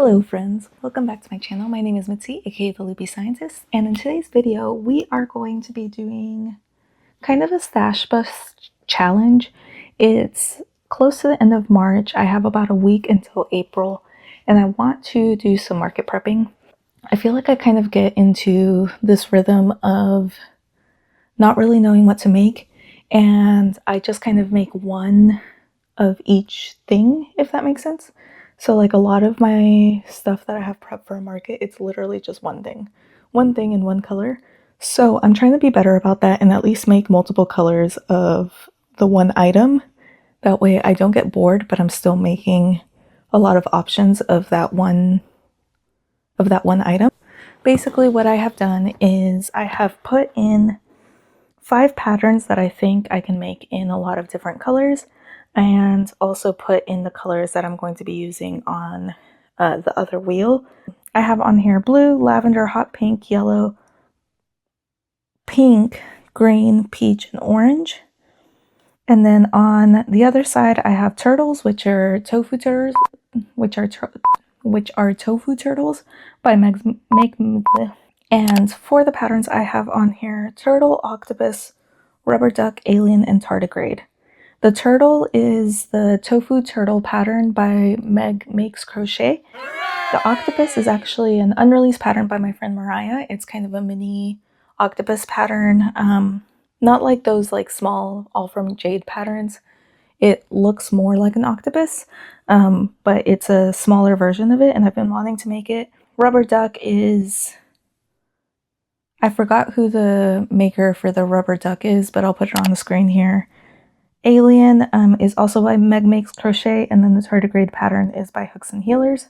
Hello friends, welcome back to my channel. My name is Mitzi, aka the Loopy Scientist, and in today's video we are going to be doing kind of a stash bust challenge. It's close to the end of March. I have about a week until April, and I want to do some market prepping. I feel like I kind of get into this rhythm of not really knowing what to make, and I just kind of make one of each thing, if that makes sense. So like a lot of my stuff that I have prepped for a market, it's literally just one thing in one color. So I'm trying to be better about that and at least make multiple colors of the one item. That way I don't get bored, but I'm still making a lot of options of that one item. Basically what I have done is I have put in 5 patterns that I think I can make in a lot of different colors, and also put in the colors that I'm going to be using on the other wheel. I have on here blue, lavender, hot pink, yellow, pink, green, peach, and orange. And then on the other side I have turtles, which are tofu turtles, which are tofu turtles by And for the patterns I have on here turtle, octopus, rubber duck, alien, and tardigrade. The turtle is the tofu turtle pattern by Meg Makes Crochet. The octopus is actually an unreleased pattern by my friend Mariah. It's kind of a mini octopus pattern. Not like those like small all from jade patterns. It looks more like an octopus, but it's a smaller version of it, and I've been wanting to make it. Rubber duck is, I forgot who the maker for the rubber duck is, but I'll put it on the screen here. Alien is also by Meg Makes Crochet, and then the tardigrade pattern is by Hooks and Healers.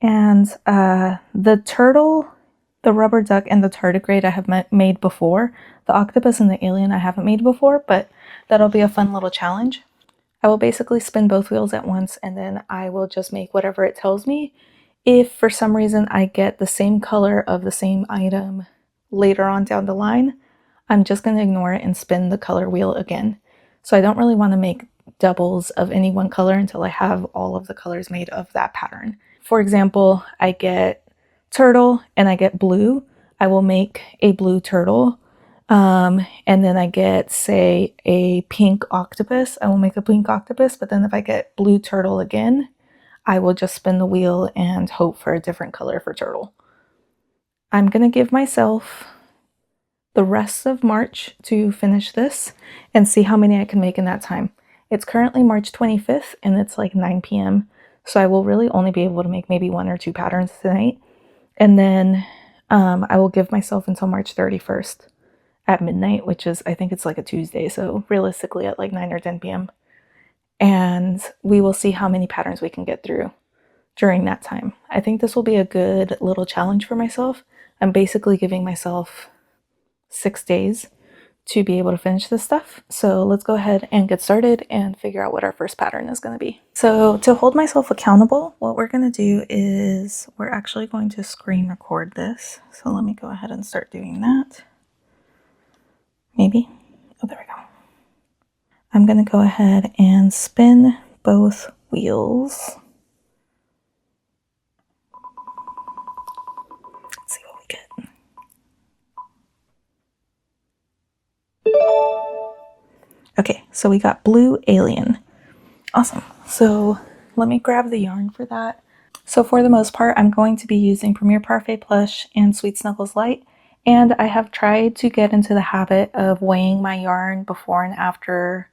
And the turtle, the rubber duck, and the tardigrade I have made before. The octopus and the alien I haven't made before, but that'll be a fun little challenge. I will basically spin both wheels at once, and then I will just make whatever it tells me. If for some reason I get the same color of the same item later on down the line, I'm just going to ignore it and spin the color wheel again. So I don't really want to make doubles of any one color until I have all of the colors made of that pattern. For example, I get turtle and I get blue. I will make a blue turtle. And then I get, say, a pink octopus. I will make a pink octopus, but then if I get blue turtle again, I will just spin the wheel and hope for a different color for turtle. I'm going to give myself the rest of March to finish this and see how many I can make in that time. It's currently March 25th and it's like 9 p.m. So I will really only be able to make maybe 1 or 2 patterns tonight. And then I will give myself until March 31st at midnight, which is, I think it's like a Tuesday. So realistically at like 9 or 10 p.m. And we will see how many patterns we can get through during that time. I think this will be a good little challenge for myself. I'm basically giving myself 6 days to be able to finish this stuff. So let's go ahead and get started and figure out what our first pattern is going to be. So to hold myself accountable, what we're going to do is we're actually going to screen record this. So let me go ahead and start doing that. Maybe. Oh, there we go. I'm going to go ahead and spin both wheels. Let's see what we get. Okay, so we got blue alien. Awesome. So let me grab the yarn for that. So for the most part, I'm going to be using Premier Parfait Plush and Sweet Snuggles Light. And I have tried to get into the habit of weighing my yarn before and after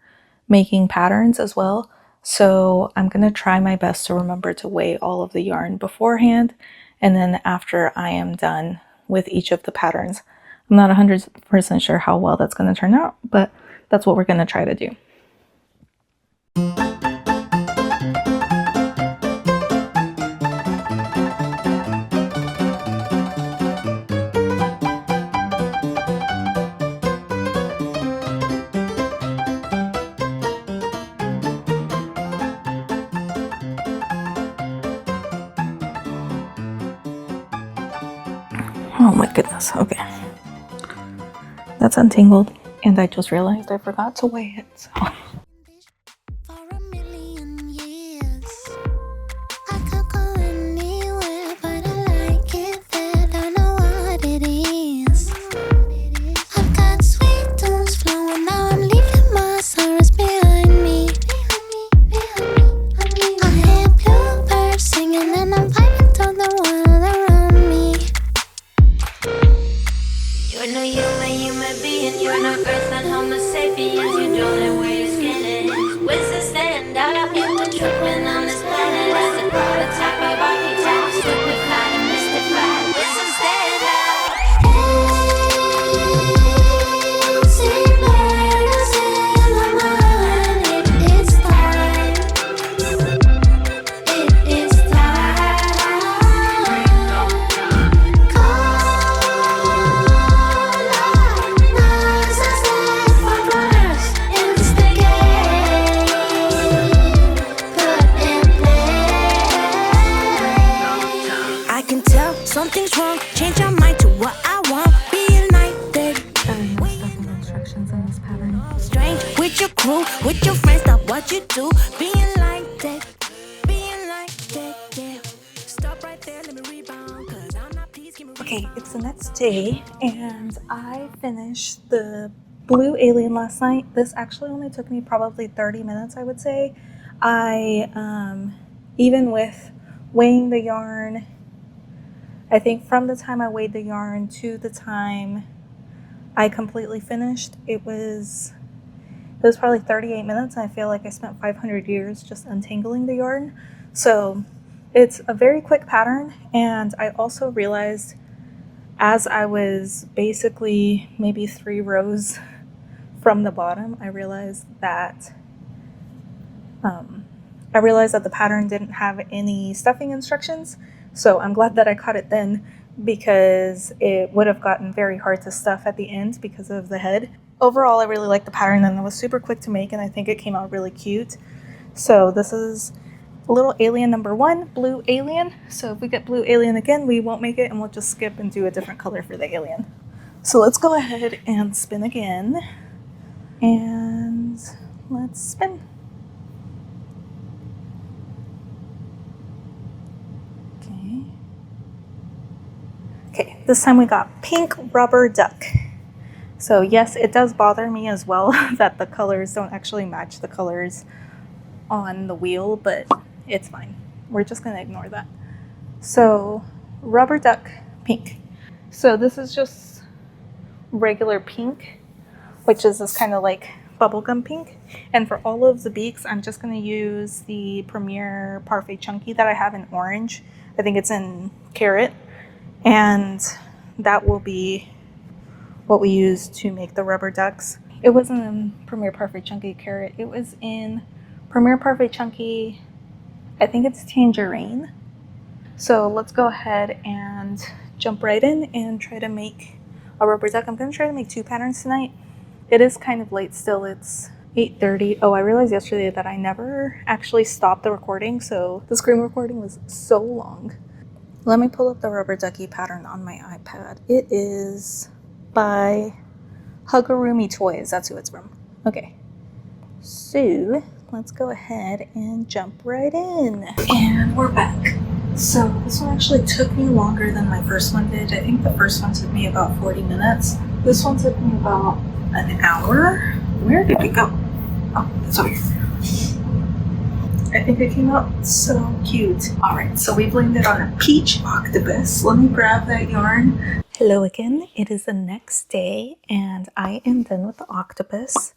making patterns as well. So I'm going to try my best to remember to weigh all of the yarn beforehand. And then after I am done with each of the patterns. I'm not 100% sure how well that's going to turn out, but that's what we're going to try to do. Oh my goodness, okay. That's untangled, and I just realized I forgot to weigh it, so. For a million years, I could go anywhere. You're no human being. You're no earth and homo sapiens. You don't know where your skin is. Where's the stand out? You've been tripping on this planet as a prototype of archetype. Stupefied and mystified. Where's the stand out? Something's wrong, change your mind to what I want. Be united. Very much stuff in the instructions in this pattern. Strange with your crew, with your friends, stop what you do. Be united, yeah. Stop right there, let me rebound. Cause I'm not pleased, give me Okay, it's the next day, and I finished the blue alien last night. This actually only took me probably 30 minutes, I would say. Even with weighing the yarn, I think from the time I weighed the yarn to the time I completely finished, it was probably 38 minutes, and I feel like I spent 500 years just untangling the yarn. So it's a very quick pattern, and I also realized as I was basically maybe 3 rows from the bottom, I realized that the pattern didn't have any stuffing instructions. So I'm glad that I caught it then, because it would have gotten very hard to stuff at the end because of the head. Overall, I really liked the pattern, and it was super quick to make, and I think it came out really cute. So this is little alien number 1, blue alien. So if we get blue alien again, we won't make it, and we'll just skip and do a different color for the alien. So let's go ahead and spin again, and let's spin. Okay, this time we got pink rubber duck. So yes, it does bother me as well that the colors don't actually match the colors on the wheel, but it's fine. We're just gonna ignore that. So rubber duck pink. So this is just regular pink, which is this kind of like bubblegum pink. And for all of the beaks, I'm just gonna use the Premier Parfait Chunky that I have in orange. I think it's in carrot. And that will be what we use to make the rubber ducks. It wasn't in Premier Parfait Chunky Carrot. It was in Premier Parfait Chunky, I think it's Tangerine. So let's go ahead and jump right in and try to make a rubber duck. I'm going to try to make 2 patterns tonight. It is kind of late still. It's 8:30. Oh, I realized yesterday that I never actually stopped the recording, so the screen recording was so long. Let me pull up the rubber ducky pattern on my iPad. It is by Hugurumi Toys. That's who it's from. Okay, so let's go ahead and jump right in. And we're back. So this one actually took me longer than my first one did. I think the first one took me about 40 minutes. This one took me about an hour. Where did it go? Oh, it's over here. I think it came out so cute. All right, so we blamed it on a peach octopus. Let me grab that yarn. Hello again. It is the next day, and I am done with the octopus.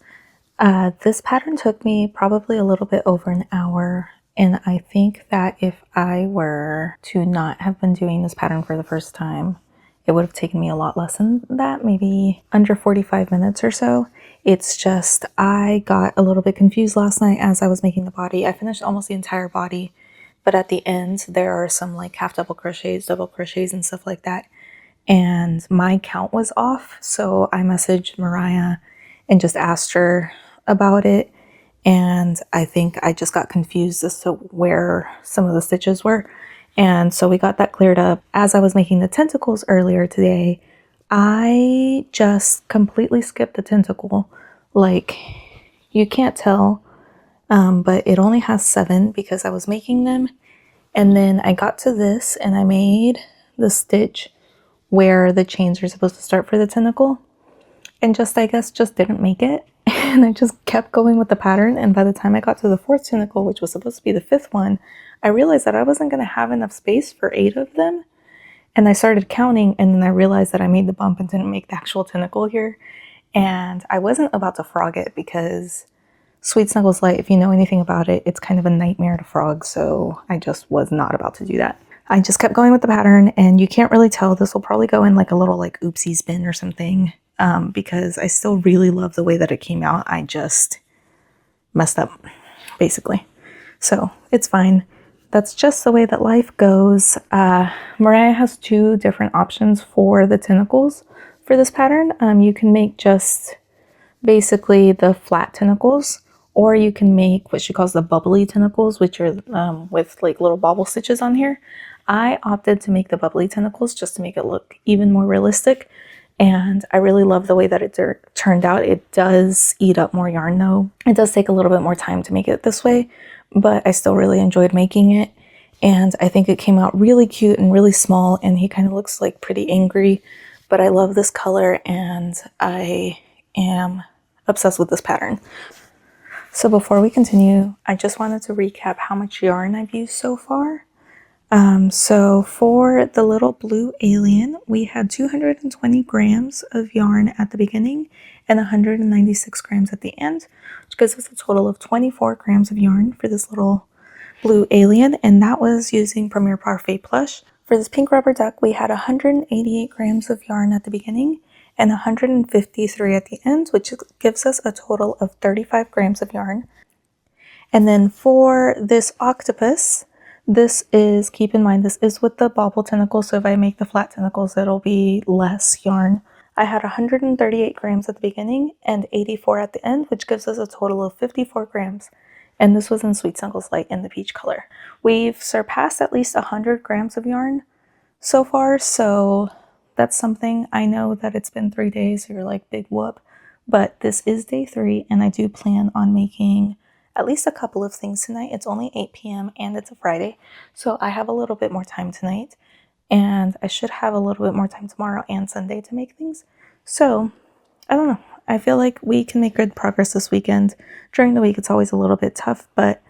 This pattern took me probably a little bit over an hour, and I think that if I were to not have been doing this pattern for the first time, it would have taken me a lot less than that, maybe under 45 minutes or so. It's just I got a little bit confused last night as I was making the body. I finished almost the entire body, but at the end there are some like half double crochets, double crochets and stuff like that. And my count was off, so I messaged Mariah and just asked her about it. And I think I just got confused as to where some of the stitches were. And so we got that cleared up. As I was making the tentacles earlier today, I just completely skipped the tentacle. Like, you can't tell, but it only has 7 because I was making them. And then I got to this and I made the stitch where the chains are supposed to start for the tentacle. And just, I guess, just didn't make it. And I just kept going with the pattern. And by the time I got to the 4th tentacle, which was supposed to be the 5th one, I realized that I wasn't going to have enough space for 8 of them. And I started counting, and then I realized that I made the bump and didn't make the actual tentacle here. And I wasn't about to frog it because Sweet Snuggles Light, if you know anything about it, it's kind of a nightmare to frog, so I just was not about to do that. I just kept going with the pattern, and you can't really tell. This will probably go in like a little like oopsies bin or something, because I still really love the way that it came out. I just messed up, basically. So it's fine. That's just the way that life goes. Mariah has two different options for the tentacles for this pattern. You can make just basically the flat tentacles, or you can make what she calls the bubbly tentacles, which are with like little bobble stitches on here. I opted to make the bubbly tentacles just to make it look even more realistic, and I really love the way that it turned out. It does eat up more yarn though. It does take a little bit more time to make it this way, but I still really enjoyed making it, and I think it came out really cute and really small, and he kind of looks like pretty angry, but I love this color and I am obsessed with this pattern. So before we continue, I just wanted to recap how much yarn I've used so far. So for the little blue alien, we had 220 grams of yarn at the beginning and 196 grams at the end, which gives us a total of 24 grams of yarn for this little blue alien, and that was using Premier Parfait Plush. For this pink rubber duck, we had 188 grams of yarn at the beginning and 153 at the end, which gives us a total of 35 grams of yarn. And then for this octopus, this is, keep in mind, this is with the bobble tentacles, so if I make the flat tentacles, it'll be less yarn. I had 138 grams at the beginning and 84 at the end, which gives us a total of 54 grams. And this was in Sweet Snuggles Light in the peach color. We've surpassed at least 100 grams of yarn so far, so that's something. I know that it's been 3 days, so you're like, big whoop, but this is day 3, and I do plan on making at least a couple of things tonight. It's only 8 p.m. and it's a Friday, so I have a little bit more time tonight, and I should have a little bit more time tomorrow and Sunday to make things. So I don't know. I feel like we can make good progress this weekend. During the week, it's always a little bit tough, but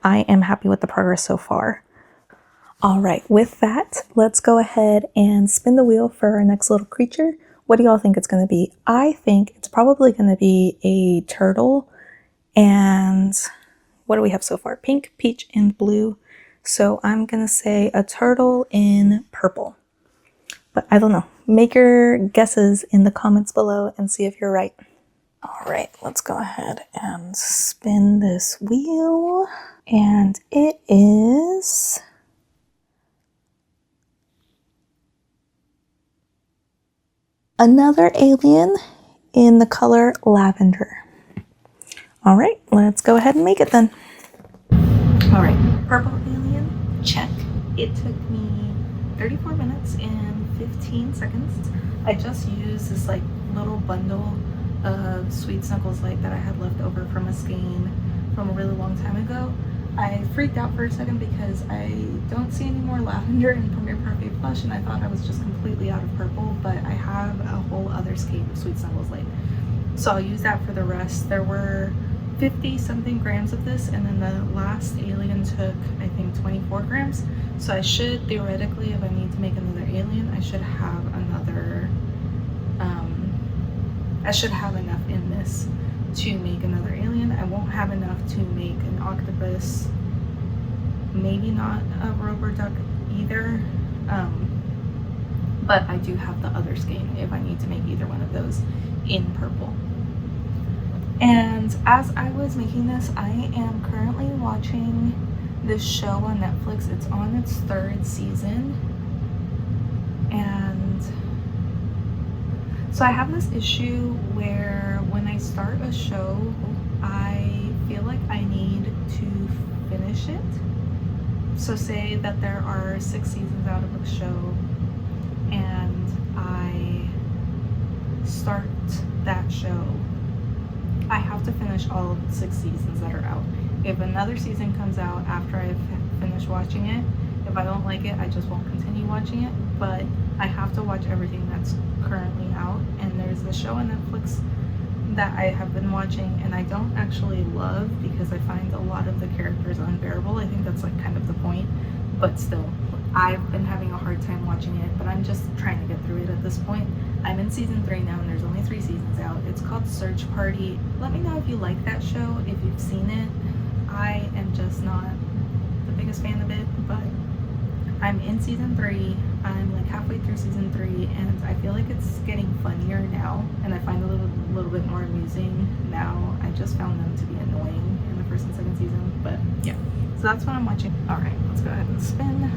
I am happy with the progress so far. All right, with that, let's go ahead and spin the wheel for our next little creature. What do y'all think it's going to be? I think it's probably going to be a turtle. And what do we have so far? Pink, peach, and blue. So I'm going to say a turtle in purple. But I don't know. Make your guesses in the comments below and see if you're right. All right, let's go ahead and spin this wheel. And it is another alien in the color lavender. All right, let's go ahead and make it then. All right, purple alien, check. It took me 34 minutes and 15 seconds. I just used this like little bundle of Sweet Snuggles Light that I had left over from a skein from a really long time ago. I freaked out for a second because I don't see any more lavender in Premier Parfait Plush, and I thought I was just completely out of purple, but I have a whole other skein of Sweet Snuggles Light. So I'll use that for the rest. There were 50 something grams of this, and then the last alien took, I think, 24 grams. So I should theoretically, if I need to make another alien, I should have another, I should have enough in this to make another alien. I won't have enough to make an octopus, maybe not a rubber duck either, but I do have the other skein if I need to make either one of those in purple. And as I was making this, I am currently watching this show on Netflix. It's on its 3rd season, and so I have this issue where when I start a show, I feel like I need to finish it. So say that there are 6 seasons out of a show, and I start that show, I have to finish all of the 6 seasons that are out. If another season comes out after I've finished watching it, if I don't like it, I just won't continue watching it, but I have to watch everything that's currently out. And there's the show on Netflix that I have been watching, and I don't actually love because I find a lot of the characters unbearable. I think that's like kind of the point, but still, I've been having a hard time watching it, but I'm just trying to get through it at this point. I'm in season 3 now, and there's only 3 seasons out. It's called Search Party. Let me know if you like that show, if you've seen it. I am just not the biggest fan of it, but I'm in season 3. I'm like halfway through season 3, and I feel like it's getting funnier now, and I find it a little bit more amusing now. I just found them to be annoying in the first and second season, but yeah. So that's what I'm watching. All right, let's go ahead and spin.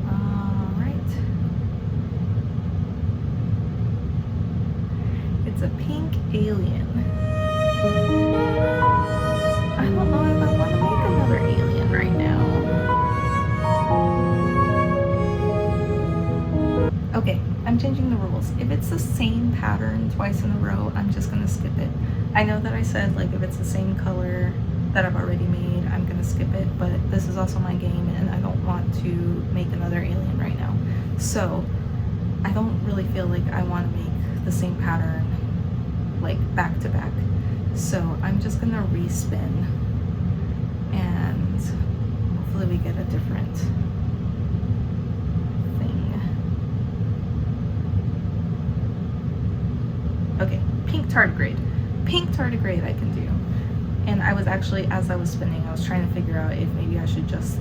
All right. It's a pink alien. I don't know if I want to make another alien right now. Okay, I'm changing the rules. If it's the same pattern twice in a row, I'm just gonna skip it. I know that I said like if it's the same color that I've already made, I'm gonna skip it, but this is also my game and I don't want to make another alien right now. So I don't really feel like I want to make the same pattern like back to back. So I'm just gonna respin and hopefully we get a different thing. Okay, pink tardigrade. Pink tardigrade I can do. And I was actually, as I was spinning, I was trying to figure out if maybe I should just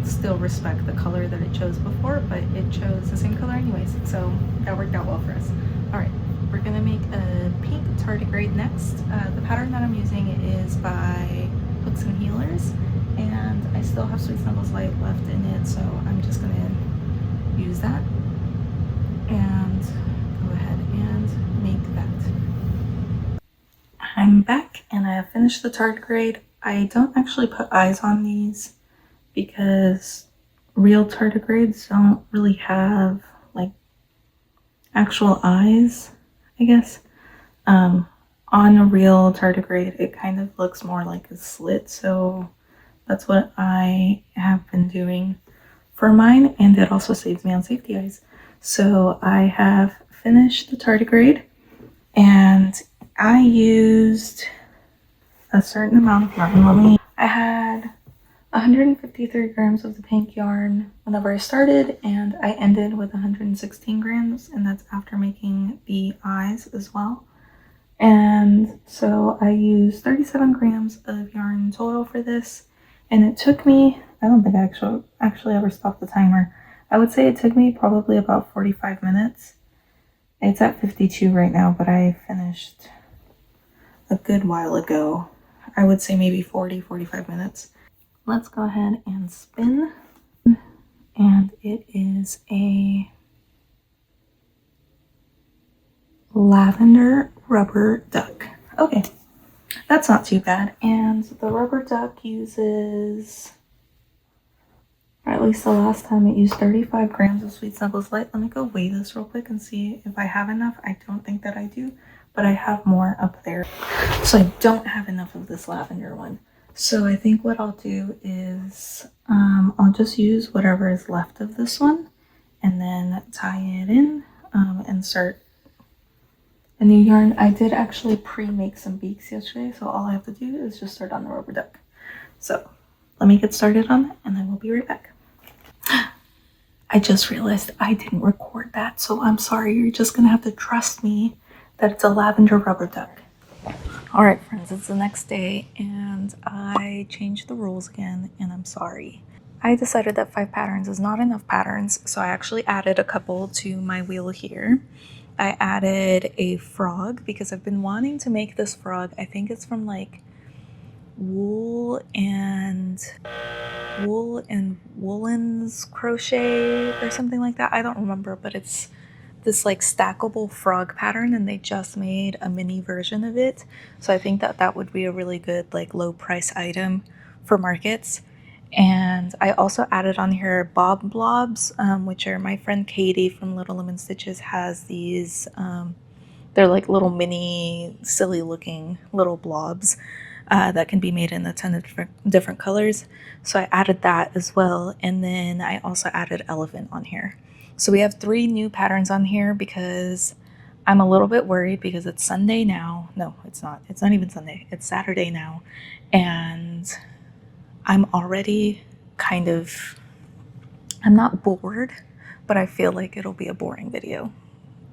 still respect the color that it chose before, but it chose the same color anyways, so that worked out well for us. All right, we're gonna make a pink tardigrade next. The pattern that I'm using is by Hooks and Healers, and I still have Sweet Snuggles Light left in it, so I'm just gonna use that and go ahead and make that. I'm back and I have finished the tardigrade. I don't actually put eyes on these because real tardigrades don't really have like actual eyes, I guess. On a real tardigrade, it kind of looks more like a slit, so that's what I have been doing for mine, and it also saves me on safety eyes. So I have finished the tardigrade, and I used a certain amount of yarn. I had 153 grams of the pink yarn whenever I started, and I ended with 116 grams, and that's after making the eyes as well. And so I used 37 grams of yarn total for this, and it took me, I don't think I actually ever stopped the timer. I would say it took me probably about 45 minutes. It's at 52 right now, but I finished a good while ago. I would say maybe 45 minutes. Let's go ahead and spin. And it is a lavender rubber duck. Okay, that's not too bad. And the rubber duck uses, or at least the last time it used 35 grams of Sweet Snuggles Light. Let me go weigh this real quick and see if I have enough. I don't think that I do, but I have more up there. So I don't have enough of this lavender one. So I think what I'll do is I'll just use whatever is left of this one and then tie it in and start a new yarn. I did actually pre-make some beaks yesterday, so all I have to do is just start on the rubber duck. So let me get started on that and then we'll be right back. I just realized I didn't record that, so I'm sorry. You're just gonna have to trust me that it's a lavender rubber duck. All right, friends, it's the next day and I changed the rules again, and I'm sorry. I decided that 5 patterns is not enough patterns, so I actually added a couple to my wheel here. I added a frog because I've been wanting to make this frog. I think it's from like wool and woolens crochet or something like that. I don't remember, but it's this like stackable frog pattern, and they just made a mini version of it. So I think that that would be a really good like low price item for markets. And I also added on here blobs, which are my friend Katie from Little Lemon Stitches has these. They're like little mini silly looking little blobs that can be made in a ton of different colors. So I added that as well. And then I also added elephant on here. So we have 3 new patterns on here because I'm a little bit worried because it's Sunday now. No, it's not. It's not even Sunday. It's Saturday now. And I'm already kind of, I'm not bored, but I feel like it'll be a boring video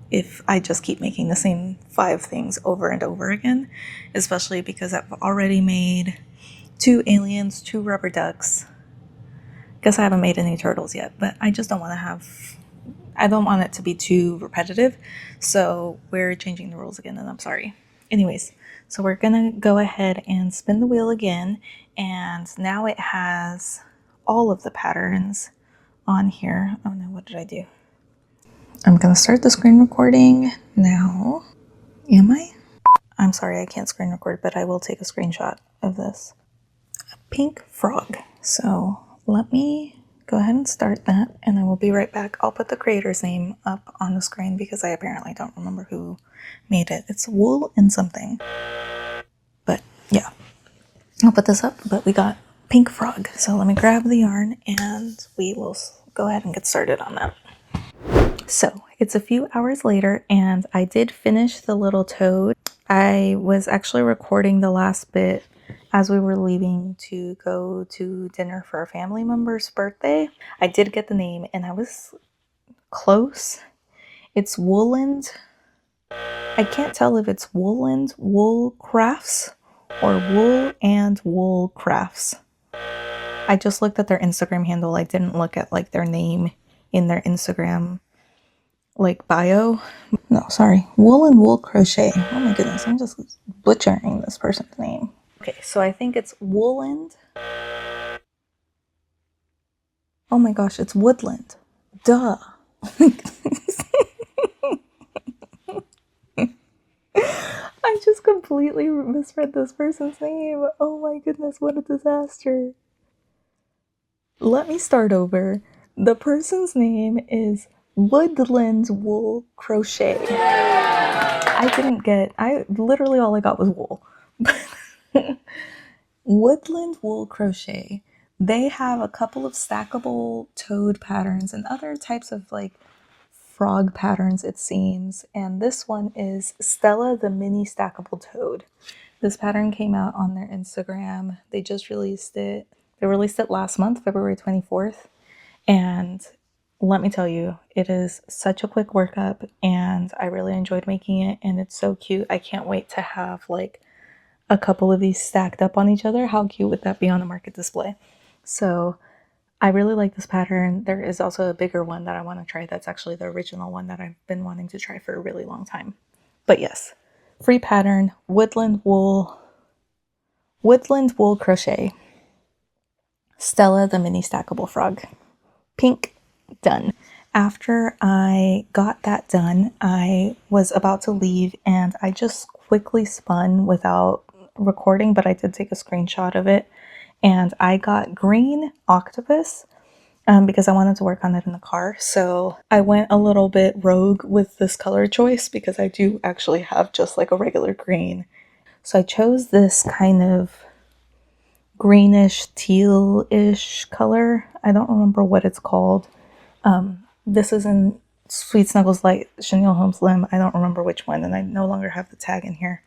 if I just keep making the same 5 things over and over again, especially because I've already made 2 aliens, 2 rubber ducks. Guess I haven't made any turtles yet, but I just don't want to have, I don't want it to be too repetitive, so we're changing the rules again, and I'm sorry. Anyways, so we're gonna go ahead and spin the wheel again, and now it has all of the patterns on here. Oh no, what did I do? I'm gonna start the screen recording now. Am I? I'm sorry, I can't screen record, but I will take a screenshot of this. A pink frog. So let me go ahead and start that, and I will be right back. I'll put the creator's name up on the screen because I apparently don't remember who made it. It's wool and something. But yeah, I'll put this up, but we got pink frog. So let me grab the yarn and we will go ahead and get started on that. So it's a few hours later and I did finish the little toad. I was actually recording the last bit as we were leaving to go to dinner for a family member's birthday. I did get the name and I was close. It's Wooland. I can't tell if it's Wooland Wool Crafts or Wool and Wool Crafts. I just looked at their Instagram handle. I didn't look at like their name in their Instagram like bio. No, sorry. Wool and Wool Crochet. Oh my goodness, I'm just butchering this person's name. Okay, so I think it's Wooland. Oh my gosh, it's Woodland. Duh. I just completely misread this person's name. Oh my goodness, what a disaster. Let me start over. The person's name is Woodland Wool Crochet. Literally all I got was wool. Woodland Wool Crochet. They have a couple of stackable toad patterns and other types of like frog patterns, it seems. And this one is Stella the Mini Stackable Toad. This pattern came out on their Instagram. They just released it. They released it last month, February 24th. And let me tell you, it is such a quick workup and I really enjoyed making it and it's so cute. I can't wait to have like a couple of these stacked up on each other. How cute would that be on a market display? So I really like this pattern. There is also a bigger one that I want to try. That's actually the original one that I've been wanting to try for a really long time. But yes, free pattern, Woodland Wool Crochet. Stella the Mini Stackable Frog. Pink, done. After I got that done, I was about to leave and I just quickly spun without recording, but I did take a screenshot of it. And I got green octopus because I wanted to work on it in the car. So I went a little bit rogue with this color choice because I do actually have just like a regular green. So I chose this kind of greenish teal-ish color. I don't remember what it's called. This is in Sweet Snuggles Light Chenille Holmes Lim. I don't remember which one and I no longer have the tag in here.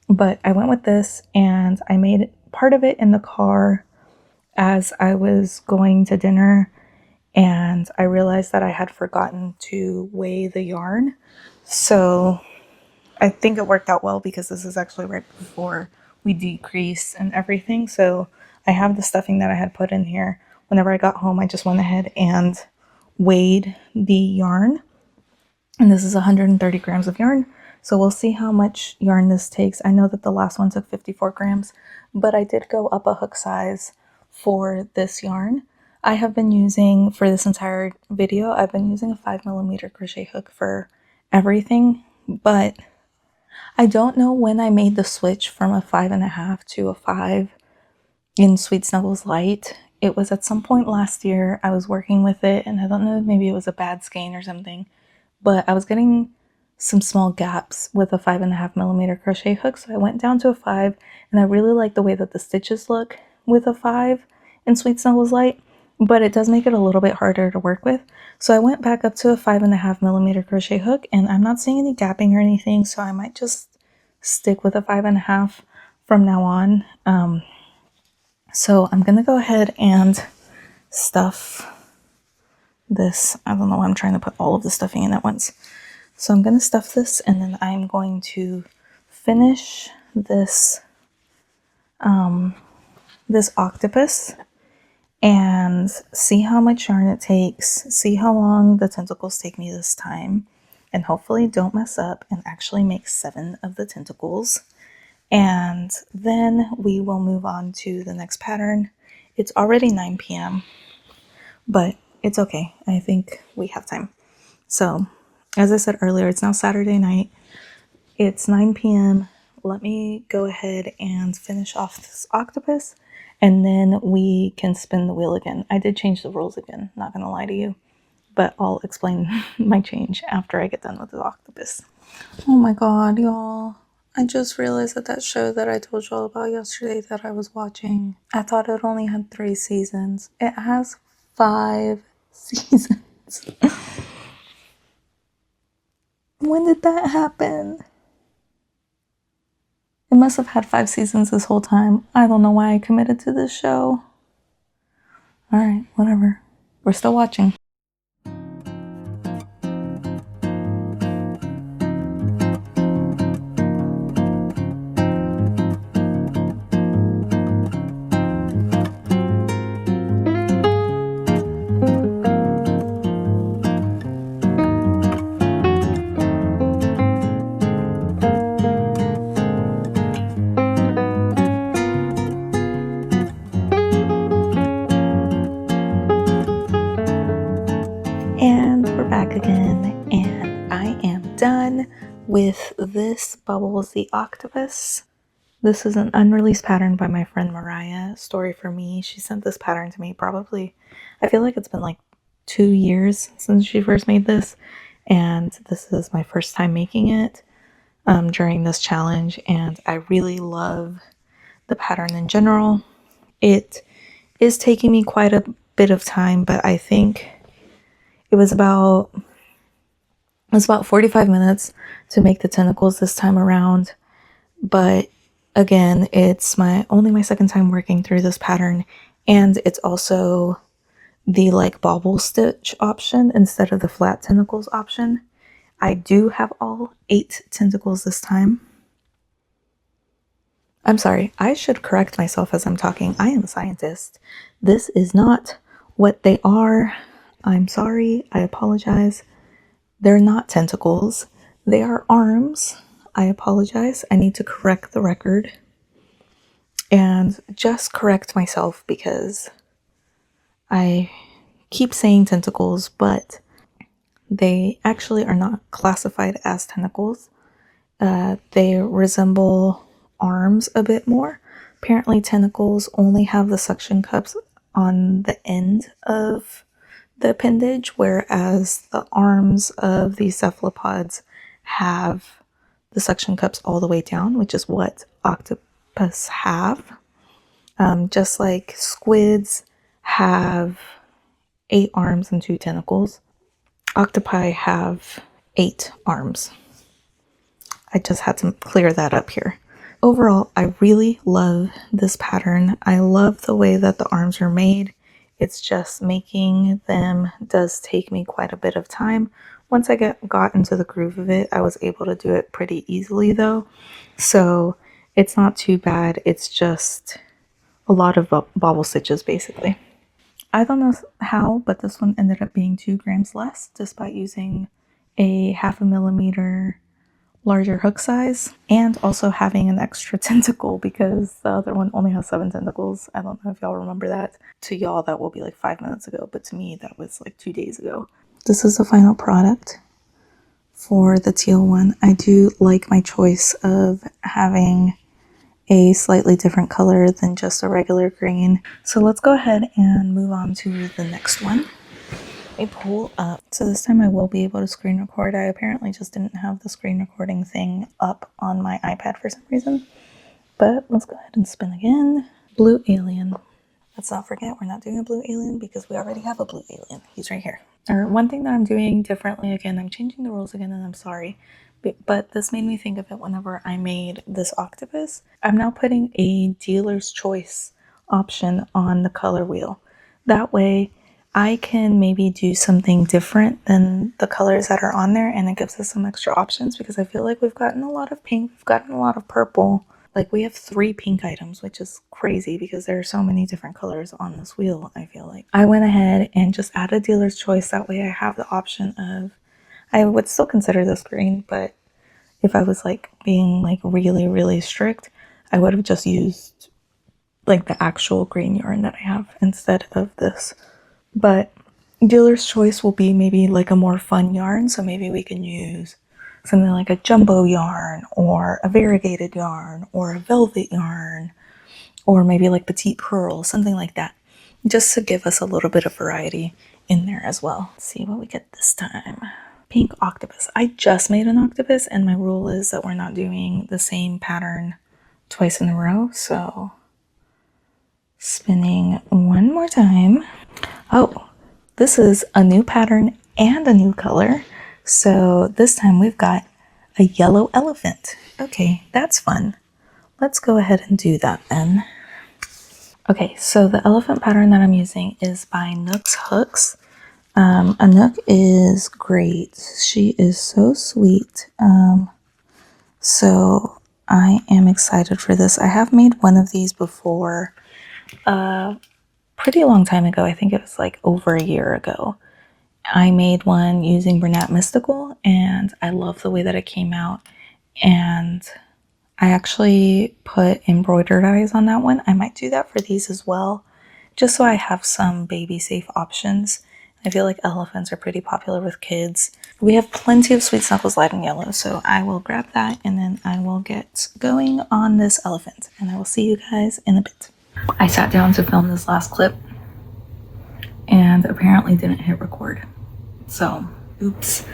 But I went with this and I made part of it in the car as I was going to dinner and I realized that I had forgotten to weigh the yarn. So I think it worked out well because this is actually right before we decrease and everything. So I have the stuffing that I had put in here. Whenever I got home, I just went ahead and weighed the yarn. And this is 130 grams of yarn. So we'll see how much yarn this takes. I know that the last one took 54 grams, but I did go up a hook size for this yarn. I have been using, for this entire video, I've been using a 5mm crochet hook for everything, but I don't know when I made the switch from a 5.5 to a 5 in Sweet Snuggles Light. It was at some point last year. I was working with it and I don't know, maybe it was a bad skein or something, but I was getting some small gaps with a 5.5mm crochet hook. So I went down to a 5 and I really like the way that the stitches look with a 5 in Sweet Snuggles Light, but it does make it a little bit harder to work with. So I went back up to a 5.5mm crochet hook and I'm not seeing any gapping or anything. So I might just stick with a 5.5 from now on. So I'm gonna go ahead and stuff this. I don't know why I'm trying to put all of the stuffing in at once. So I'm gonna stuff this, and then I'm going to finish this this octopus and see how much yarn it takes, see how long the tentacles take me this time, and hopefully don't mess up and actually make 7 of the tentacles. And then we will move on to the next pattern. It's already 9 p.m., but it's okay. I think we have time. So, as I said earlier, it's now Saturday night. It's 9 p.m. Let me go ahead and finish off this octopus, and then we can spin the wheel again. I did change the rules again, not gonna lie to you, but I'll explain my change after I get done with the octopus. Oh my god, y'all. I just realized that show that I told y'all about yesterday that I was watching, I thought it only had 3 seasons. It has 5 seasons. When did that happen? It must have had 5 seasons this whole time. I don't know why I committed to this show. Alright, whatever. We're still watching. And we're back again, and I am done with this Bubbles the Octopus. This is an unreleased pattern by my friend Mariah, Story for Me. She sent this pattern to me probably, I feel like it's been like 2 years since she first made this, and this is my first time making it during this challenge, and I really love the pattern in general. It is taking me quite a bit of time, but I think it was about 45 minutes to make the tentacles this time around. But again, it's only my second time working through this pattern, and it's also the like bobble stitch option instead of the flat tentacles option. I do have all 8 tentacles this time. I'm sorry, I should correct myself as I'm talking. I am a scientist. This is not what they are. I'm sorry, I apologize. They're not tentacles. They are arms. I apologize. I need to correct the record. And just correct myself because I keep saying tentacles, but they actually are not classified as tentacles. They resemble arms a bit more. Apparently tentacles only have the suction cups on the end of the appendage, whereas the arms of these cephalopods have the suction cups all the way down, which is what octopus have. Just like squids have 8 arms and 2 tentacles, octopi have 8 arms. I just had to clear that up here. Overall, I really love this pattern. I love the way that the arms are made. It's just making them does take me quite a bit of time. Once I got into the groove of it, I was able to do it pretty easily though. So it's not too bad. It's just a lot of bobble stitches basically. I don't know how, but this one ended up being 2 grams less despite using a 0.5 millimeter larger hook size and also having an extra tentacle because the other one only has 7 tentacles. I don't know if y'all remember that. To y'all that will be like 5 minutes ago, but to me that was like 2 days ago. This is the final product for the teal one. I do like my choice of having a slightly different color than just a regular green. So let's go ahead and move on to the next one. Let me pull up. So this time I will be able to screen record. I apparently just didn't have the screen recording thing up on my iPad for some reason. But let's go ahead and spin again. Blue alien. Let's not forget we're not doing a blue alien because we already have a blue alien. He's right here. One thing that I'm doing differently again, I'm changing the rules again and I'm sorry. But this made me think of it whenever I made this octopus. I'm now putting a dealer's choice option on the color wheel. That way I can maybe do something different than the colors that are on there, and it gives us some extra options because I feel like we've gotten a lot of pink, we've gotten a lot of purple. Like we have 3 pink items, which is crazy because there are so many different colors on this wheel, I feel like. I went ahead and just added dealer's choice. That way I have the option of, I would still consider this green, but if I was like being like really, really strict, I would have just used like the actual green yarn that I have instead of this. But dealer's choice will be maybe like a more fun yarn. So maybe we can use something like a jumbo yarn or a variegated yarn or a velvet yarn or maybe like petite pearl, something like that, just to give us a little bit of variety in there as well. Let's see what we get this time. Pink octopus. I just made an octopus and my rule is that we're not doing the same pattern twice in a row. So spinning one more time. Oh, this is a new pattern and a new color. So this time we've got a yellow elephant. Okay, that's fun. Let's go ahead and do that then. Okay, so the elephant pattern that I'm using is by Nook's Hooks. Anouk is great. She is so sweet. So I am excited for this. I have made one of these before, pretty long time ago. I think it was like over a year ago. I made one using Bernat Mystical and I love the way that it came out. And I actually put embroidered eyes on that one. I might do that for these as well, just so I have some baby safe options. I feel like elephants are pretty popular with kids. We have plenty of Sweet Snuggles Light and Yellow, so I will grab that and then I will get going on this elephant and I will see you guys in a bit. I sat down to film this last clip and apparently didn't hit record. So, oops.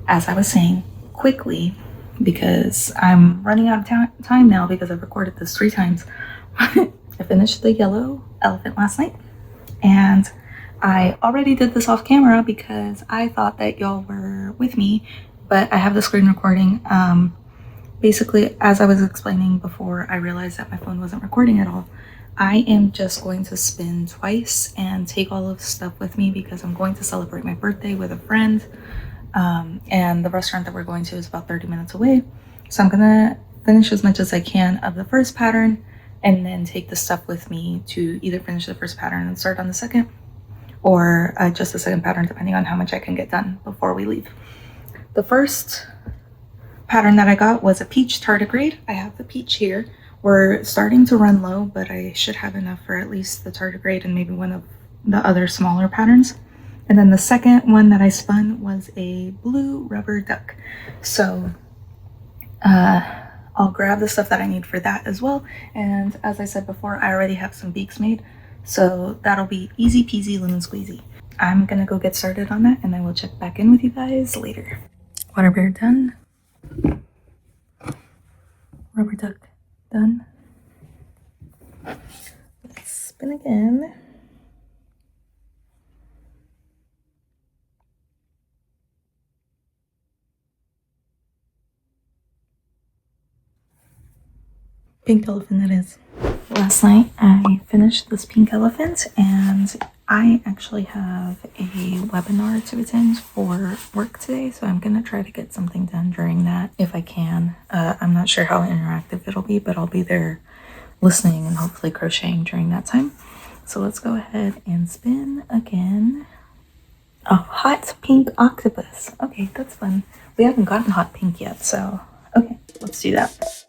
As I was saying, quickly, because I'm running out of time now because I've recorded this 3 times. I finished the yellow elephant last night and I already did this off camera because I thought that y'all were with me, but I have the screen recording. Basically, as I was explaining before, I realized that my phone wasn't recording at all. I am just going to spin twice and take all of the stuff with me because I'm going to celebrate my birthday with a friend. And the restaurant that we're going to is about 30 minutes away. So I'm gonna finish as much as I can of the first pattern and then take the stuff with me to either finish the first pattern and start on the second, or just the second pattern, depending on how much I can get done before we leave. The first pattern that I got was a peach tardigrade. I have the peach here. We're starting to run low, but I should have enough for at least the tardigrade and maybe one of the other smaller patterns. And then the second one that I spun was a blue rubber duck. So I'll grab the stuff that I need for that as well. And as I said before, I already have some beaks made. So that'll be easy peasy lemon squeezy. I'm gonna go get started on that and I will check back in with you guys later. Water bear done. Rubber duck done. Let's spin again. Pink elephant it is. Last night I finished this pink elephant and I actually have a webinar to attend for work today, so I'm gonna try to get something done during that if I can. I'm not sure how interactive it'll be, but I'll be there listening and hopefully crocheting during that time. So let's go ahead and spin again. A hot pink octopus. Okay, that's fun. We haven't gotten hot pink yet, so okay, let's do that.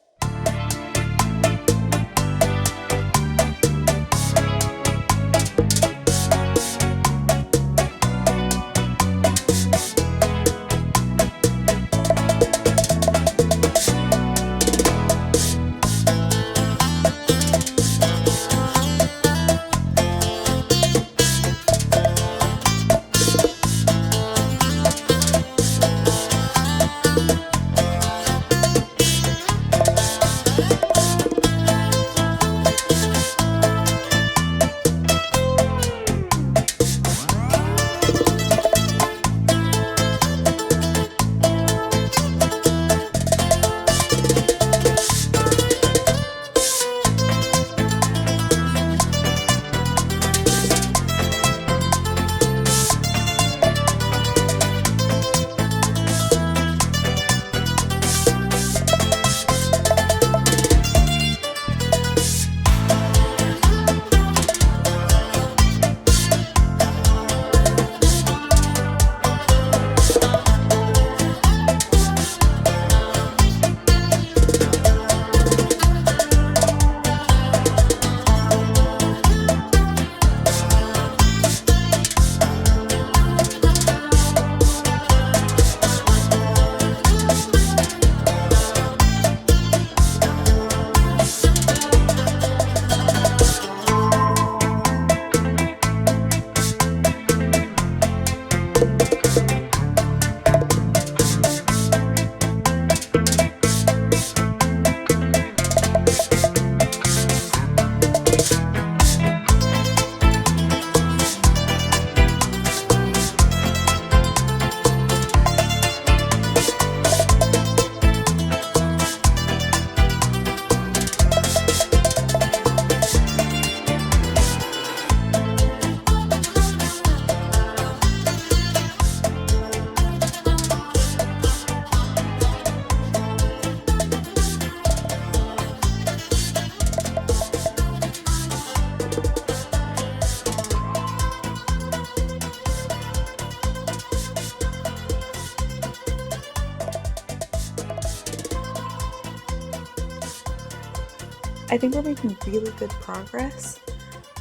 I think we're making really good progress.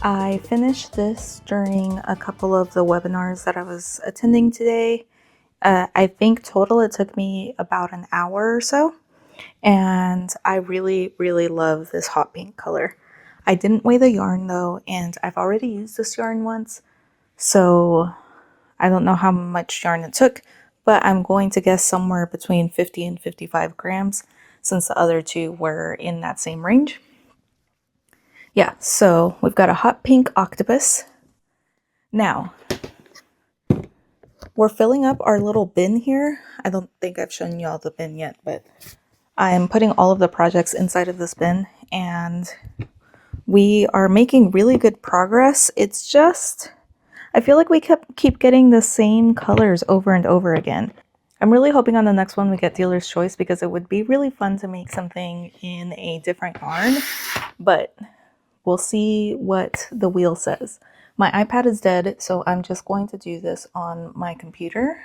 I finished this during a couple of the webinars that I was attending today. I think total it took me about an hour or so, and I really, really love this hot pink color. I didn't weigh the yarn though, and I've already used this yarn once, so I don't know how much yarn it took, but I'm going to guess somewhere between 50 and 55 grams since the other two were in that same range. Yeah, so we've got a hot pink octopus. Now, we're filling up our little bin here. I don't think I've shown y'all the bin yet, but I'm putting all of the projects inside of this bin, and we are making really good progress. It's just, I feel like we keep getting the same colors over and over again. I'm really hoping on the next one we get dealer's choice, because it would be really fun to make something in a different yarn, but we'll see what the wheel says. My iPad is dead, so I'm just going to do this on my computer.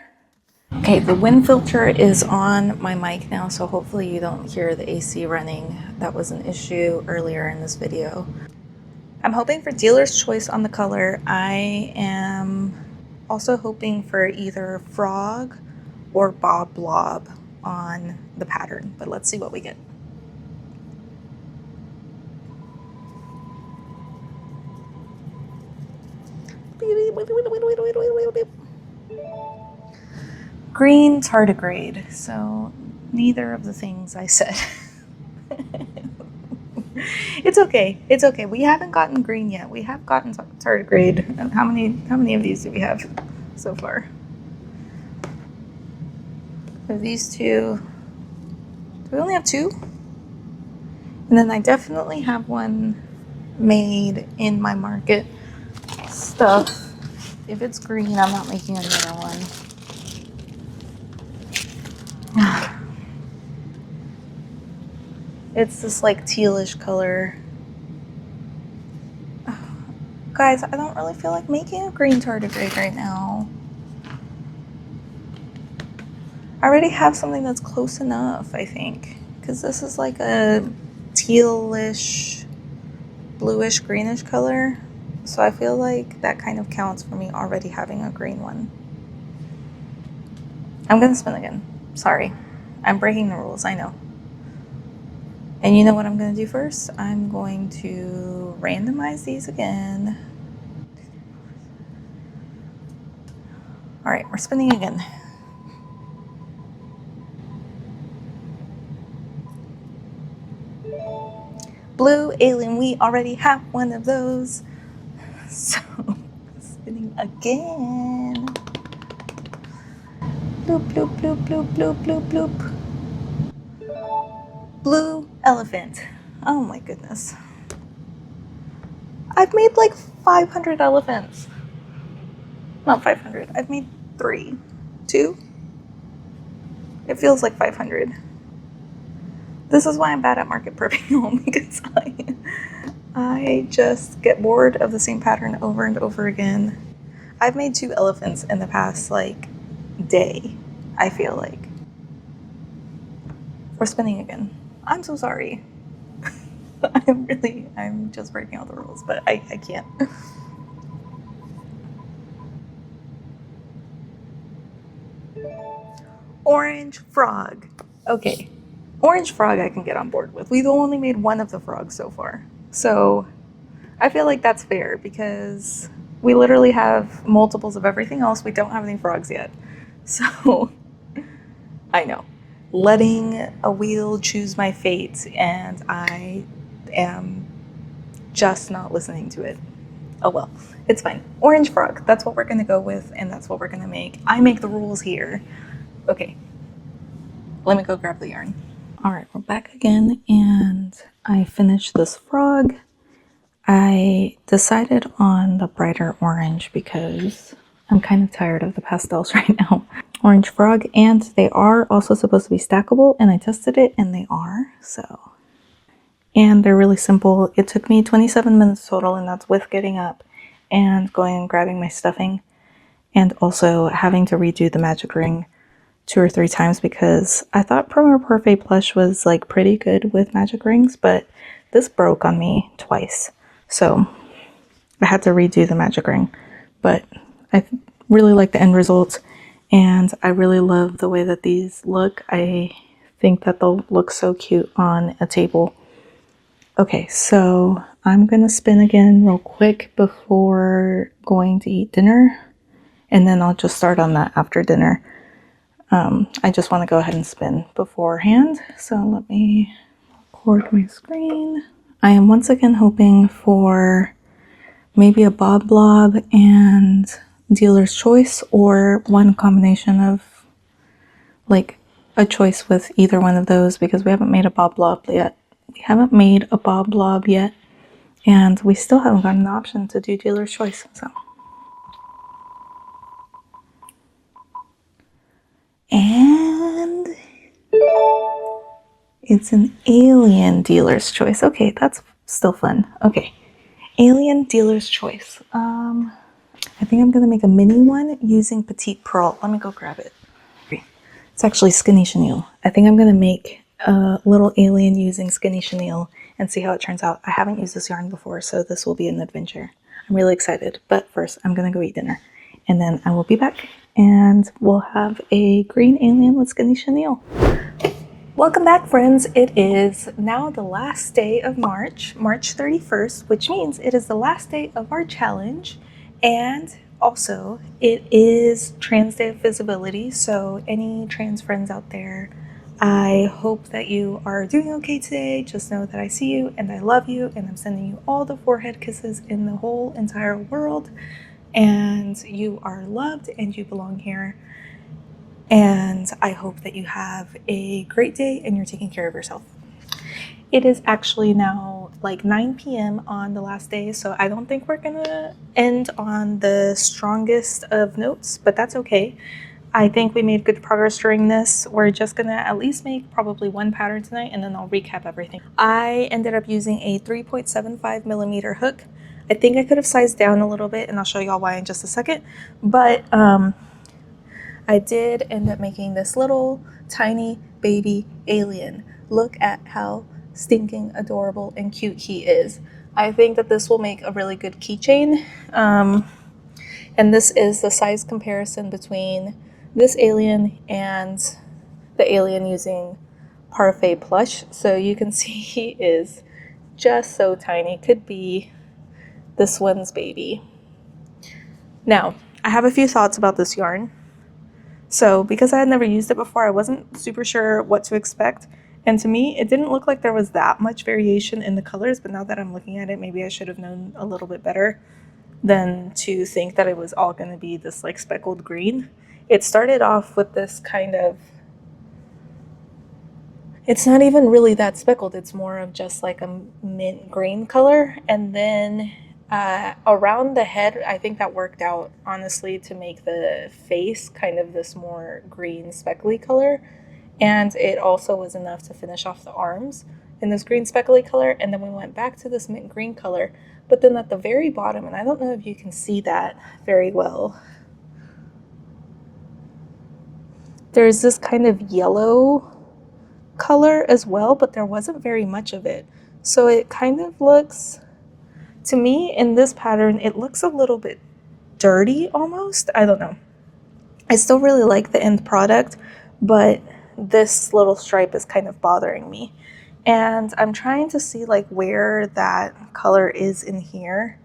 Okay, the wind filter is on my mic now, so hopefully you don't hear the AC running. That was an issue earlier in this video. I'm hoping for dealer's choice on the color. I am also hoping for either frog or bob blob on the pattern, but let's see what we get. Green tardigrade, so neither of the things I said. It's okay. It's okay. We haven't gotten green yet. We have gotten tardigrade. How many of these do we have so far? So these two. Do we only have two? And then I definitely have one made in my market stuff. If it's green, I'm not making another one. It's this like tealish color. Guys, I don't really feel like making a green tardigrade right now. I already have something that's close enough, I think. Because this is like a tealish, bluish, greenish color. So I feel like that kind of counts for me already having a green one. I'm gonna spin again. Sorry. I'm breaking the rules, I know. And you know what I'm going to do first? I'm going to randomize these again. All right, we're spinning again. Blue alien, we already have one of those. So, spinning again. Bloop, bloop, bloop, bloop, bloop, bloop, bloop. Blue elephant. Oh my goodness. I've made like 500 elephants. Not 500. I've made 3. 2? It feels like 500. This is why I'm bad at market prepping, because I just get bored of the same pattern over and over again. I've made 2 elephants in the past like day, I feel like. We're spinning again. I'm so sorry. I'm just breaking all the rules, but I can't. Orange frog. Okay. Orange frog I can get on board with. We've only made one of the frogs so far. So I feel like that's fair, because we literally have multiples of everything else. We don't have any frogs yet. So I know. Letting a wheel choose my fate, and I am just not listening to it. Oh well, it's fine. Orange frog, that's what we're gonna go with, and that's what we're gonna make. I make the rules here. Okay, let me go grab the yarn. All right, we're back again, and I finished this frog. I decided on the brighter orange because I'm kind of tired of the pastels right now. Orange frog, and they are also supposed to be stackable, and I tested it and they are, so. And they're really simple. It took me 27 minutes total, and that's with getting up and going and grabbing my stuffing, and also having to redo the magic ring 2 or 3 times, because I thought Premier Parfait Plush was like pretty good with magic rings, but this broke on me twice, so I had to redo the magic ring. But I really like the end result, and I really love the way that these look. I think that they'll look so cute on a table. Okay, so I'm gonna spin again real quick before going to eat dinner, and then I'll just start on that after dinner. I just want to go ahead and spin beforehand, so let me record my screen. I am once again hoping for maybe a bob blob and dealer's choice, or one combination of like a choice with either one of those, because we haven't made a bob blob yet. And we still haven't gotten the option to do dealer's choice. So, and it's an alien dealer's choice. Okay, that's still fun. Okay, alien dealer's choice. I think I'm gonna make a mini one using petite pearl. Let me go grab it. It's actually skinny chenille. I think I'm gonna make a little alien using skinny chenille and see how it turns out. I haven't used this yarn before, so this will be an adventure. I'm really excited, but first I'm gonna go eat dinner, and then I will be back and we'll have a green alien with skinny chenille. Welcome back, friends. It is now the last day of March 31st, which means it is the last day of our challenge. And also, it is Trans Day of Visibility, so any trans friends out there, I hope that you are doing okay today. Just know that I see you and I love you, and I'm sending you all the forehead kisses in the whole entire world. And you are loved and you belong here. And I hope that you have a great day and you're taking care of yourself. It is actually now like 9 p.m. on the last day, so I don't think we're gonna end on the strongest of notes, but that's okay. I think we made good progress during this. We're just gonna at least make probably one pattern tonight, and then I'll recap everything. I ended up using a 3.75 millimeter hook. I think I could have sized down a little bit, and I'll show y'all why in just a second, but I did end up making this little tiny baby alien. Look at how stinking adorable and cute he is. I think that this will make a really good keychain. And this is the size comparison between this alien and the alien using Parfait Plush. So you can see he is just so tiny. Could be this one's baby. Now, I have a few thoughts about this yarn. So because I had never used it before, I wasn't super sure what to expect. And to me, it didn't look like there was that much variation in the colors, but now that I'm looking at it, maybe I should have known a little bit better than to think that it was all going to be this like speckled green. It started off with this kind of, it's not even really that speckled, it's more of just like a mint green color. And then around the head, I think that worked out, honestly, to make the face kind of this more green speckly color. And it also was enough to finish off the arms in this green speckly color. And then we went back to this mint green color. But then at the very bottom, and I don't know if you can see that very well, there's this kind of yellow color as well, but there wasn't very much of it. So it kind of looks, to me, in this pattern, it looks a little bit dirty almost. I don't know. I still really like the end product, but this little stripe is kind of bothering me. And I'm trying to see like where that color is in here.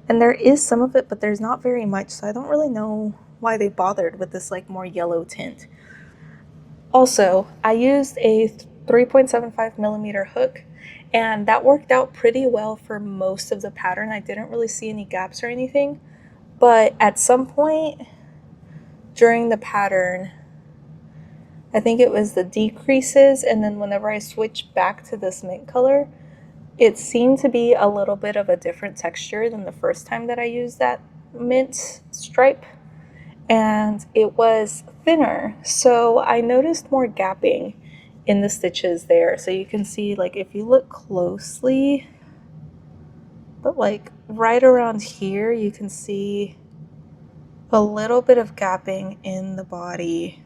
And there is some of it, but there's not very much. So I don't really know why they bothered with this like more yellow tint. Also, I used a 3.75 millimeter hook, and that worked out pretty well for most of the pattern. I didn't really see any gaps or anything, but at some point during the pattern, I think it was the decreases, and then whenever I switched back to this mint color, it seemed to be a little bit of a different texture than the first time that I used that mint stripe, and it was thinner. So I noticed more gapping in the stitches there. So you can see, like, if you look closely, but like right around here, you can see a little bit of gapping in the body.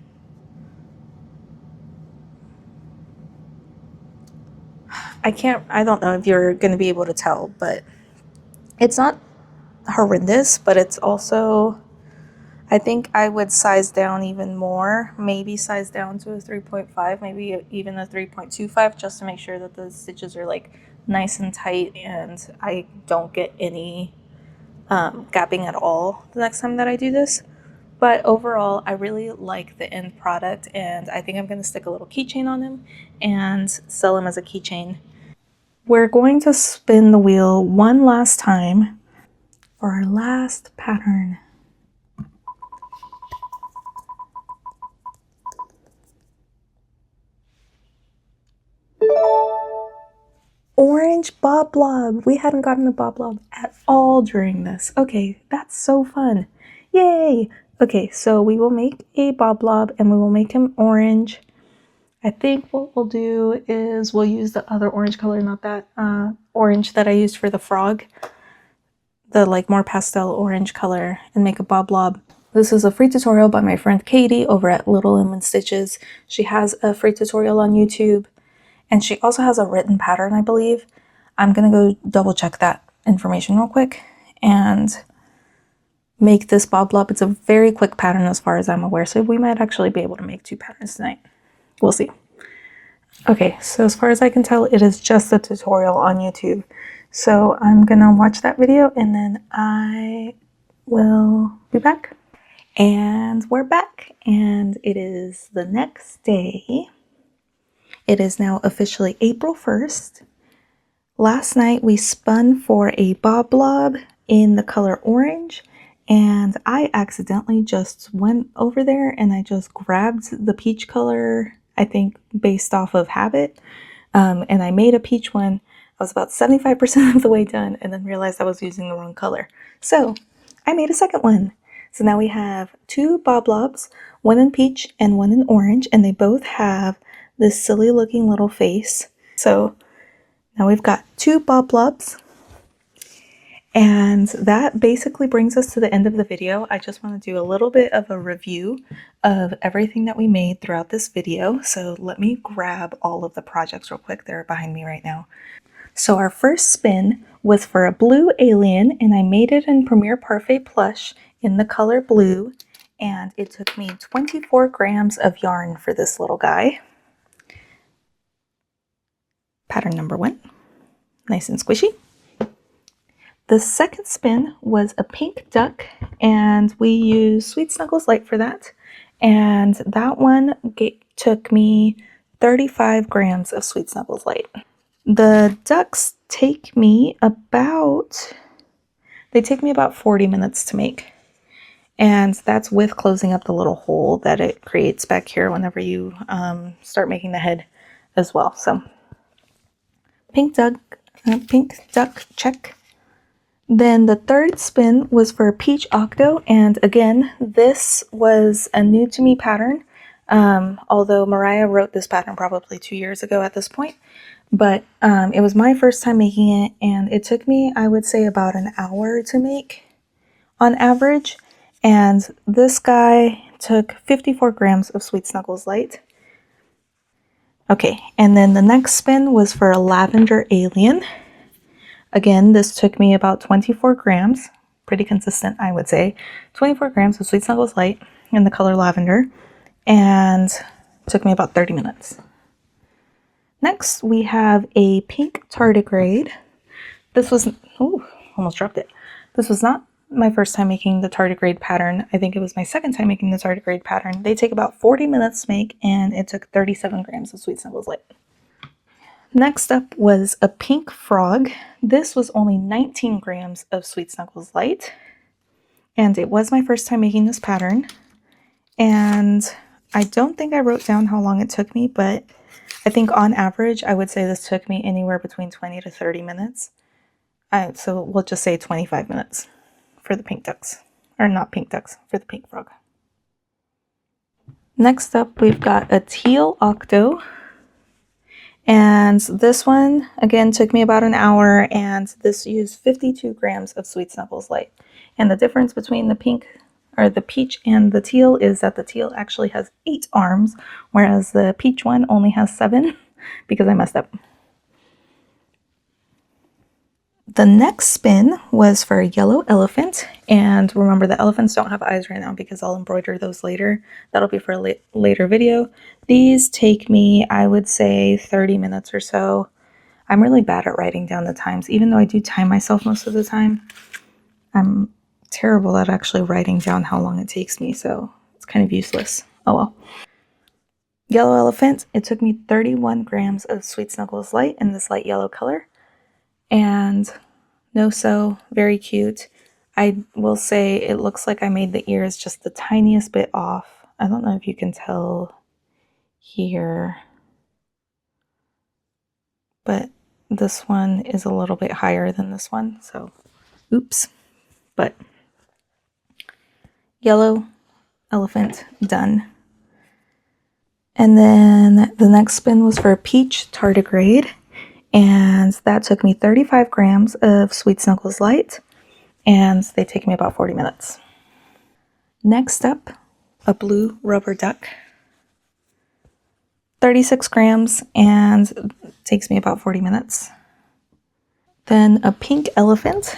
I don't know if you're going to be able to tell, but it's not horrendous, but it's also, I think I would size down even more, maybe size down to a 3.5, maybe even a 3.25, just to make sure that the stitches are like nice and tight and I don't get any gapping at all the next time that I do this. But overall, I really like the end product, and I think I'm going to stick a little keychain on him and sell him as a keychain. We're going to spin the wheel one last time for our last pattern. Orange Bob Blob. We hadn't gotten a Bob Blob at all during this. Okay, that's so fun. Yay! Okay, so we will make a Bob Blob and we will make him orange. I think what we'll do is we'll use the other orange color, not that orange that I used for the frog. The like more pastel orange color, and make a Bob Blob. This is a free tutorial by my friend Katie over at Little Lemon Stitches. She has a free tutorial on YouTube. And she also has a written pattern, I believe. I'm going to go double check that information real quick and make this Bob Blob. It's a very quick pattern as far as I'm aware, so we might actually be able to make 2 patterns tonight. We'll see. Okay, so as far as I can tell, it is just a tutorial on YouTube. So I'm going to watch that video and then I will be back. And we're back, and it is the next day. It is now officially April 1st. Last night we spun for a Bob Blob in the color orange, and I accidentally just went over there and I just grabbed the peach color, I think based off of habit, and I made a peach one. I was about 75% of the way done and then realized I was using the wrong color. So I made a second one. So now we have 2 Bob Blobs, one in peach and one in orange, and they both have this silly looking little face. So now we've got 2 Bob Blobs, and that basically brings us to the end of the video. I just want to do a little bit of a review of everything that we made throughout this video. So let me grab all of the projects real quick. They're behind me right now. So our first spin was for a blue alien, and I made it in Premier Parfait Plush in the color blue, and it took me 24 grams of yarn for this little guy. Pattern number 1, nice and squishy. The second spin was a pink duck, and we used Sweet Snuggles Light for that. And that one took me 35 grams of Sweet Snuggles Light. The ducks take me about 40 minutes to make. And that's with closing up the little hole that it creates back here whenever you start making the head as well. So pink duck, check. Then the third spin was for Peach Octo, and again, this was a new to me pattern, although Mariah wrote this pattern probably 2 years ago at this point, but it was my first time making it, and it took me, I would say, about an hour to make on average, and this guy took 54 grams of Sweet Snuggles Light. Okay, and then the next spin was for a lavender alien. Again, this took me about 24 grams, pretty consistent, I would say. 24 grams of Sweet Snuggles Light in the color lavender, and took me about 30 minutes. Next, we have a pink tardigrade. This was, almost dropped it. This was not my first time making the tardigrade pattern. I think it was my second time making the tardigrade pattern. They take about 40 minutes to make, and it took 37 grams of Sweet Snuggles Light. Next up was a pink frog. This was only 19 grams of Sweet Snuggles Light, and it was my first time making this pattern. And I don't think I wrote down how long it took me, but I think on average, I would say this took me anywhere between 20 to 30 minutes. So we'll just say 25 minutes for the pink ducks, or not pink ducks, for the pink frog. Next up, we've got a teal octo. And this one, again, took me about an hour, and this used 52 grams of Sweet Snuggles Light. And the difference between the peach and the teal is that the teal actually has 8 arms, whereas the peach one only has 7, because I messed up. The next spin was for a yellow elephant, and remember the elephants don't have eyes right now because I'll embroider those later. That'll be for a later video. These take me, I would say, 30 minutes or so. I'm really bad at writing down the times, even though I do time myself most of the time. I'm terrible at actually writing down how long it takes me, so it's kind of useless. Oh well. Yellow elephant, it took me 31 grams of Sweet Snuggles Light in this light yellow color. And no sew, very cute. I will say it looks like I made the ears just the tiniest bit off. I don't know if you can tell here, but this one is a little bit higher than this one, so oops. But yellow elephant done. And then the next spin was for peach tardigrade, and that took me 35 grams of Sweet Snuggles Light, and they take me about 40 minutes. Next up, a blue rubber duck, 36 grams, and takes me about 40 minutes. Then a pink elephant.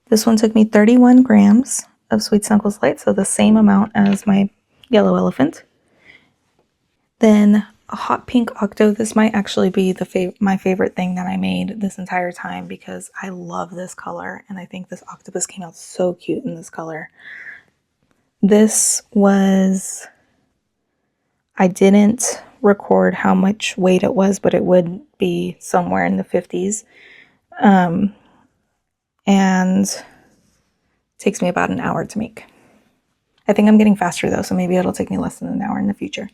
This one took me 31 grams of Sweet Snuggles Light, so the same amount as my yellow elephant. Then a hot pink octo. This might actually be my favorite thing that I made this entire time because I love this color, and I think this octopus came out so cute in this color. This was, I didn't record how much weight it was, but it would be somewhere in the 50s. And it takes me about an hour to make. I think I'm getting faster though, so maybe it'll take me less than an hour in the future.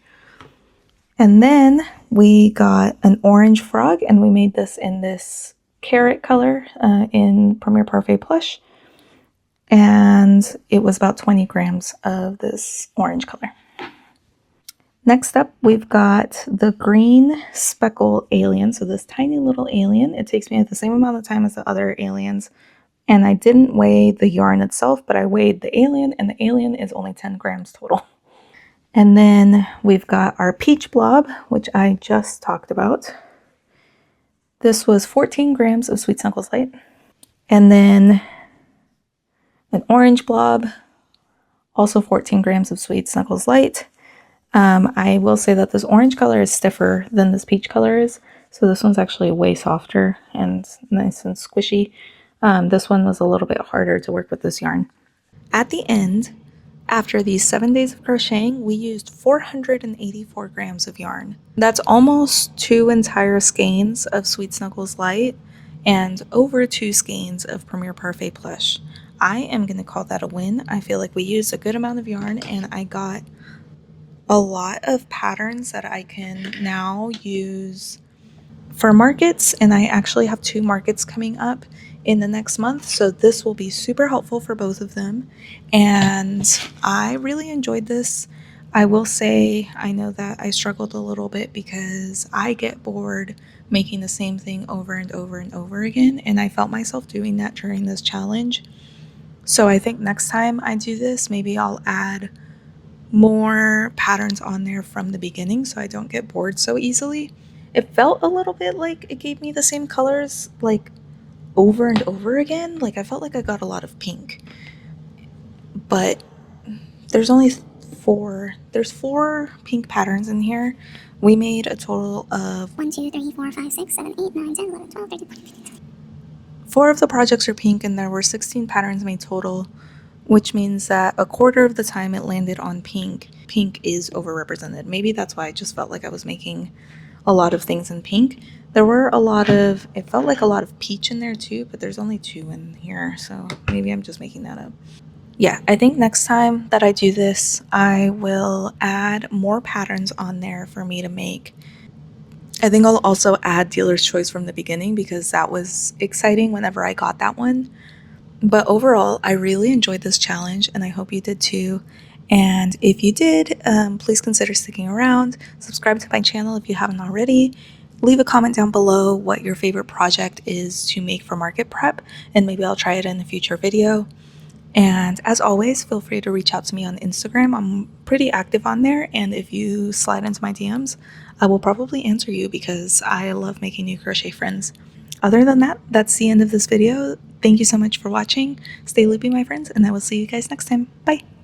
And then we got an orange frog, and we made this in this carrot color in Premier Parfait Plush. And it was about 20 grams of this orange color. Next up, we've got the green speckle alien. So this tiny little alien, it takes me the same amount of time as the other aliens. And I didn't weigh the yarn itself, but I weighed the alien, and the alien is only 10 grams total. And then we've got our peach blob, which I just talked about. This was 14 grams of Sweet Snuggles Light. And then an orange blob, also 14 grams of Sweet Snuggles Light. I will say that this orange color is stiffer than this peach color is. So this one's actually way softer and nice and squishy. This one was a little bit harder to work with this yarn. At the end, after these 7 days of crocheting, we used 484 grams of yarn. That's almost 2 entire skeins of Sweet Snuggles Light and over 2 skeins of Premier Parfait Plush. I am going to call that a win. I feel like we used a good amount of yarn, and I got a lot of patterns that I can now use for markets, and I actually have 2 markets coming up in the next month, so this will be super helpful for both of them. And I really enjoyed this. I will say I know that I struggled a little bit because I get bored making the same thing over and over and over again, and I felt myself doing that during this challenge. So I think next time I do this, maybe I'll add more patterns on there from the beginning so I don't get bored so easily. It felt a little bit like it gave me the same colors like over and over again. Like I felt like I got a lot of pink, but there's only 4 pink patterns in here. We made a total of 1, 2, 3, 4, 5, 6, 7, 8, 9, 10, 11, 12, 13, 14, 15. 4 of the projects are pink, and there were 16 patterns made total, which means that a quarter of the time it landed on pink. Pink is overrepresented. Maybe that's why I just felt like I was making a lot of things in pink. There were it felt like a lot of peach in there too, but there's only 2 in here, so maybe I'm just making that up. Yeah, I think next time that I do this, I will add more patterns on there for me to make. I think I'll also add Dealer's Choice from the beginning because that was exciting whenever I got that one. But overall, I really enjoyed this challenge, and I hope you did too. And if you did, please consider sticking around. Subscribe to my channel if you haven't already. Leave a comment down below what your favorite project is to make for market prep, and maybe I'll try it in a future video. And as always, feel free to reach out to me on Instagram. I'm pretty active on there, and if you slide into my DMs, I will probably answer you because I love making new crochet friends. Other than that, that's the end of this video. Thank you so much for watching. Stay loopy, my friends, and I will see you guys next time. Bye!